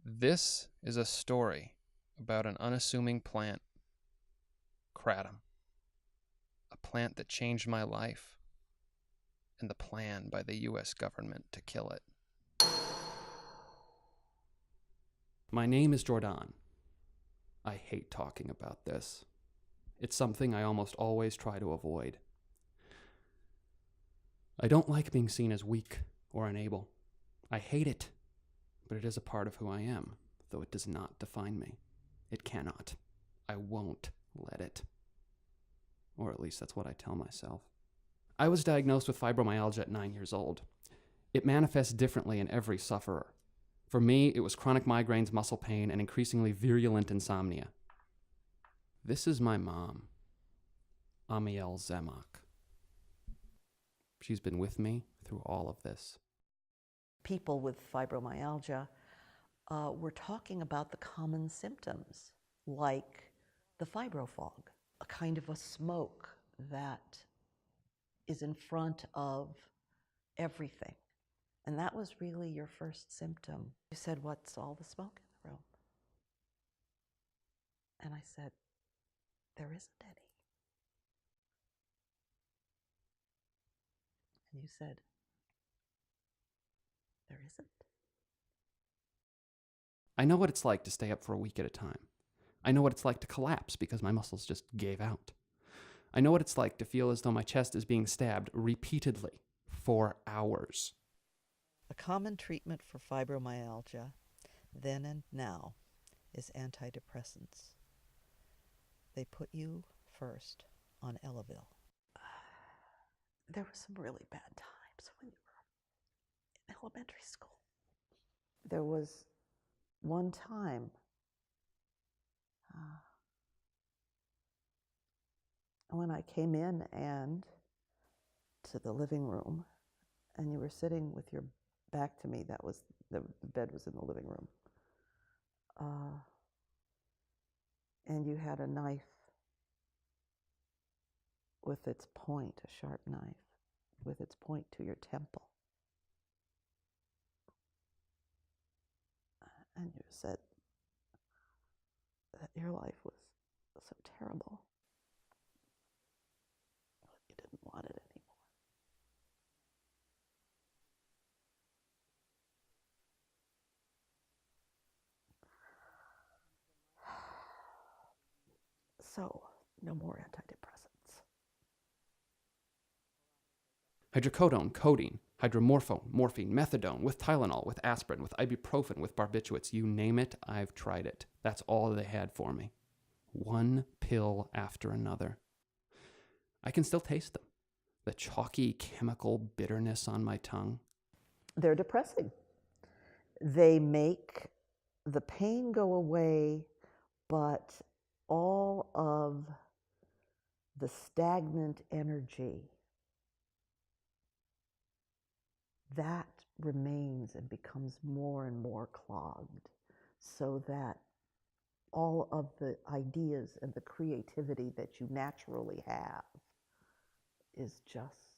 This is a story about an unassuming plant, kratom, a plant that changed my life, and the plan by the U.S. government to kill it. My name is Jordan. I hate talking about this. It's something I almost always try to avoid. I don't like being seen as weak or unable. I hate it, but it is a part of who I am, though it does not define me. It cannot. I won't let it. Or at least that's what I tell myself. I was diagnosed with fibromyalgia at 9 years old. It manifests differently in every sufferer. For me, it was chronic migraines, muscle pain, and increasingly virulent insomnia. This is my mom, Amiel Zemak. She's been with me through all of this. People with fibromyalgia were talking about the common symptoms, like the fibrofog, a kind of a smoke that is in front of everything. And that was really your first symptom. You said, "What's all the smoke in the room?" And I said, "There isn't any." And you said, "There isn't." I know what it's like to stay up for a week at a time. I know what it's like to collapse because my muscles just gave out. I know what it's like to feel as though my chest is being stabbed repeatedly for hours. A common treatment for fibromyalgia, then and now, is antidepressants. They put you first on Elavil. There were some really bad times when you were in elementary school. There was one time when I came in and to the living room, and you were sitting with your back to me. That was the bed was in the living room, and you had a knife with its point, a sharp knife, with its point to your temple, and you said that your life was so terrible. You didn't want it anymore. So, no more antidepressants. Hydrocodone, codeine, hydromorphone, morphine, methadone, with Tylenol, with aspirin, with ibuprofen, with barbiturates. You name it, I've tried it. That's all they had for me. One pill after another. I can still taste them. The chalky chemical bitterness on my tongue. They're depressing. They make the pain go away, but all of the stagnant energy, that remains and becomes more and more clogged, so that all of the ideas and the creativity that you naturally have is just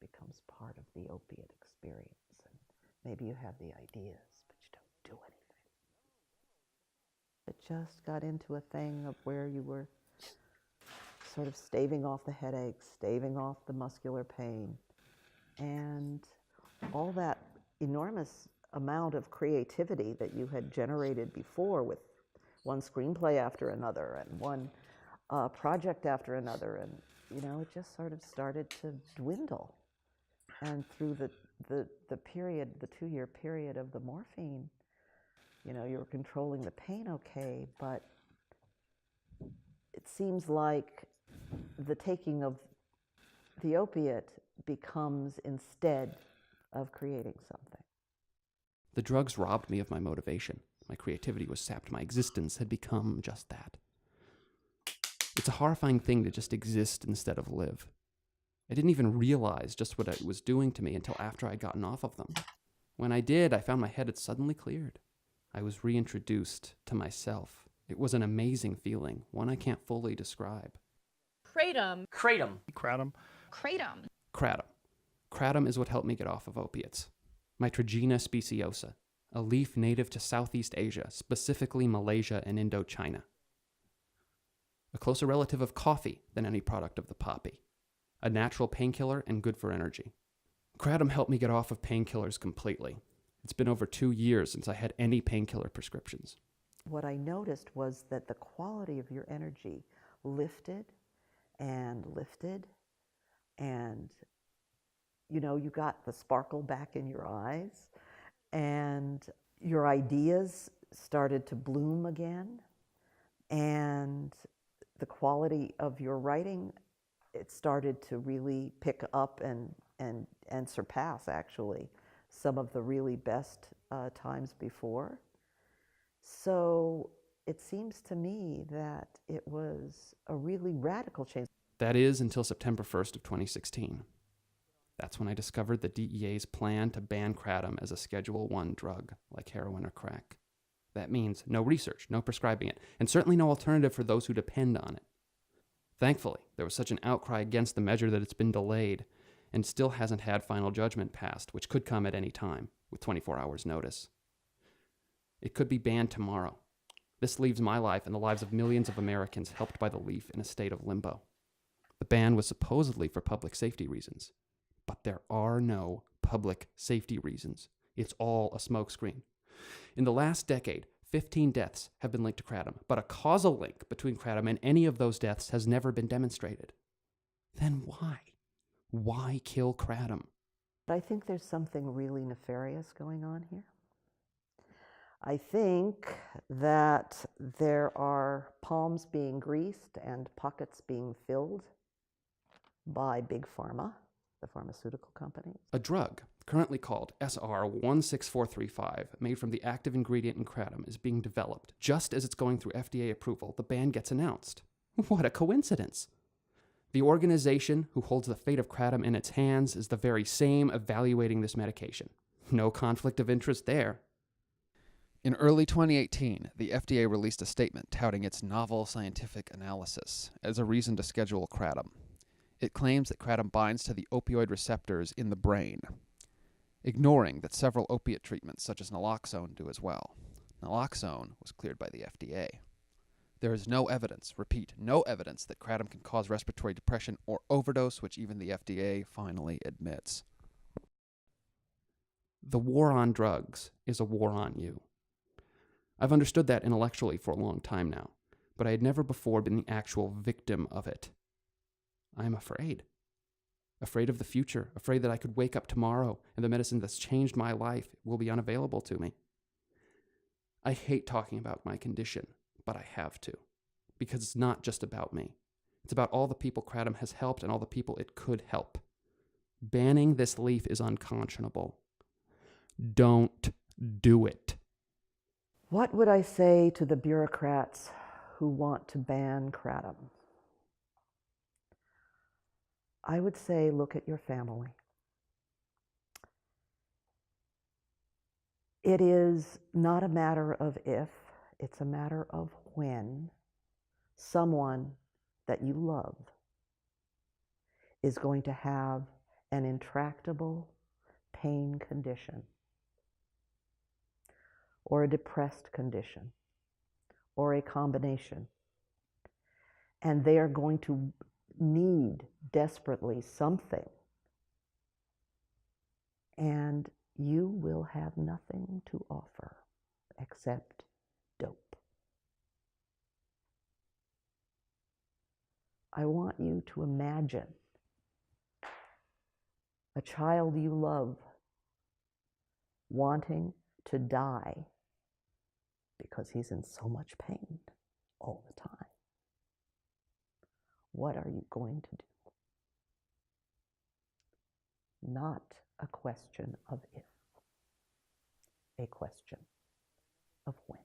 becomes part of the opiate experience. And maybe you have the ideas, but you don't do anything. It just got into a thing of where you were sort of staving off the headaches, staving off the muscular pain, and all that enormous amount of creativity that you had generated before with one screenplay after another and one project after another, and it just sort of started to dwindle. And through the period, the 2-year period of the morphine, you were controlling the pain okay, but it seems like the taking of the opiate becomes instead of creating something. The drugs robbed me of my motivation. My creativity was sapped. My existence had become just that. It's a horrifying thing to just exist instead of live. I didn't even realize just what it was doing to me until after I'd gotten off of them. When I did, I found my head had suddenly cleared. I was reintroduced to myself. It was an amazing feeling, one I can't fully describe. Kratom. Kratom. Kratom. Kratom. Kratom. Kratom is what helped me get off of opiates. Mitragyna Speciosa, a leaf native to Southeast Asia, specifically Malaysia and Indochina. A closer relative of coffee than any product of the poppy. A natural painkiller and good for energy. Kratom helped me get off of painkillers completely. It's been over 2 years since I had any painkiller prescriptions. What I noticed was that the quality of your energy lifted and lifted, and you got the sparkle back in your eyes, and your ideas started to bloom again, and the quality of your writing, it started to really pick up and surpass, actually, some of the really best times before. So it seems to me that it was a really radical change. That is until September 1st of 2016. That's when I discovered the DEA's plan to ban kratom as a Schedule I drug, like heroin or crack. That means no research, no prescribing it, and certainly no alternative for those who depend on it. Thankfully, there was such an outcry against the measure that it's been delayed, and still hasn't had final judgment passed, which could come at any time, with 24 hours notice. It could be banned tomorrow. This leaves my life and the lives of millions of Americans helped by the leaf in a state of limbo. The ban was supposedly for public safety reasons, but there are no public safety reasons. It's all a smokescreen. In the last decade, 15 deaths have been linked to kratom, but a causal link between kratom and any of those deaths has never been demonstrated. Then why? Why kill kratom? I think there's something really nefarious going on here. I think that there are palms being greased and pockets being filled by Big Pharma, the pharmaceutical companies. A drug, currently called SR-16435, made from the active ingredient in kratom, is being developed. Just as it's going through FDA approval, the ban gets announced. What a coincidence! The organization who holds the fate of kratom in its hands is the very same evaluating this medication. No conflict of interest there. In early 2018, the FDA released a statement touting its novel scientific analysis as a reason to schedule kratom. It claims that kratom binds to the opioid receptors in the brain, ignoring that several opiate treatments such as naloxone do as well. Naloxone was cleared by the FDA. There is no evidence, repeat, no evidence that kratom can cause respiratory depression or overdose, which even the FDA finally admits. The war on drugs is a war on you. I've understood that intellectually for a long time now, but I had never before been the actual victim of it. I'm afraid. Afraid of the future, afraid that I could wake up tomorrow and the medicine that's changed my life will be unavailable to me. I hate talking about my condition, but I have to, because it's not just about me. It's about all the people kratom has helped and all the people it could help. Banning this leaf is unconscionable. Don't do it. What would I say to the bureaucrats who want to ban kratom? I would say, look at your family. It is not a matter of if, it's a matter of when someone that you love is going to have an intractable pain condition, or a depressed condition, or a combination. And they are going to need desperately something. And you will have nothing to offer except dope. I want you to imagine a child you love wanting to die because he's in so much pain all the time. What are you going to do? Not a question of if, a question of when.